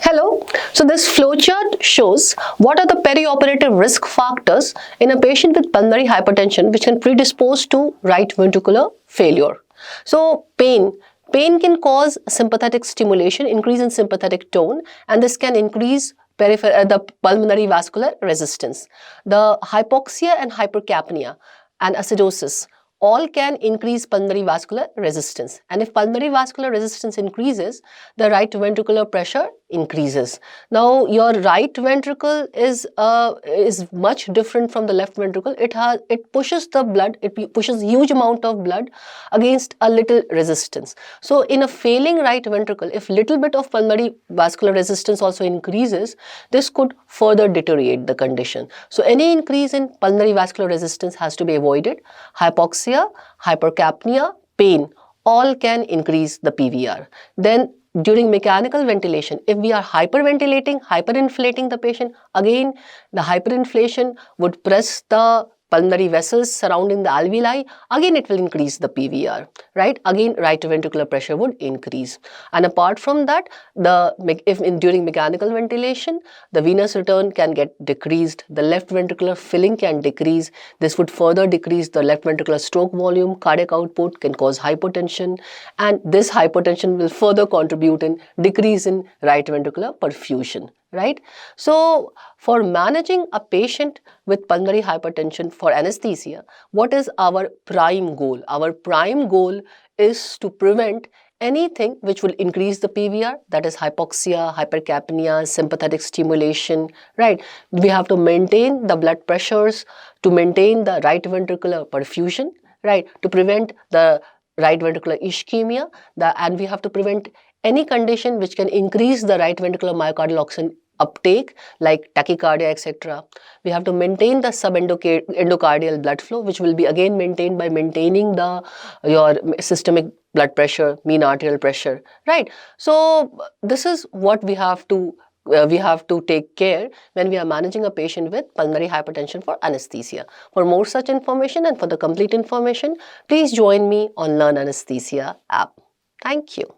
Hello, so this flowchart shows what are the perioperative risk factors in a patient with pulmonary hypertension which can predispose to right ventricular failure. So pain can cause sympathetic stimulation, increase in sympathetic tone, and this can increase the pulmonary vascular resistance. The hypoxia and hypercapnia and acidosis all can increase pulmonary vascular resistance, and if pulmonary vascular resistance increases, the right ventricular pressure increases. Now your right ventricle is much different from the left ventricle. It pushes the blood, it pushes huge amount of blood against a little resistance. So in a failing right ventricle, if little bit of pulmonary vascular resistance also increases, this could further deteriorate the condition. So any increase in pulmonary vascular resistance has to be avoided. Hypoxia, hypercapnia, pain, all can increase the PVR. Then during mechanical ventilation, if we are hyperventilating, hyperinflating the patient, again the hyperinflation would press the pulmonary vessels surrounding the alveoli, again it will increase the PVR, right? Again right ventricular pressure would increase. And apart from that, during mechanical ventilation, the venous return can get decreased, the left ventricular filling can decrease. This would further decrease the left ventricular stroke volume, cardiac output, can cause hypotension, and this hypotension will further contribute in decrease in right ventricular perfusion. Right? So for managing a patient with pulmonary hypertension for anesthesia, what is our prime goal? Our prime goal is to prevent anything which will increase the PVR, that is hypoxia, hypercapnia, sympathetic stimulation, right? We have to maintain the blood pressures, to maintain the right ventricular perfusion, right? To prevent the right ventricular ischemia, and we have to prevent any condition which can increase the right ventricular myocardial oxygen uptake like tachycardia, etc. We have to maintain the subendocardial blood flow, which will be again maintained by maintaining your systemic blood pressure, mean arterial pressure, right? So this is what we have to take care when we are managing a patient with pulmonary hypertension for anesthesia. For more such information and for the complete information, please join me on Learn Anesthesia app. Thank you.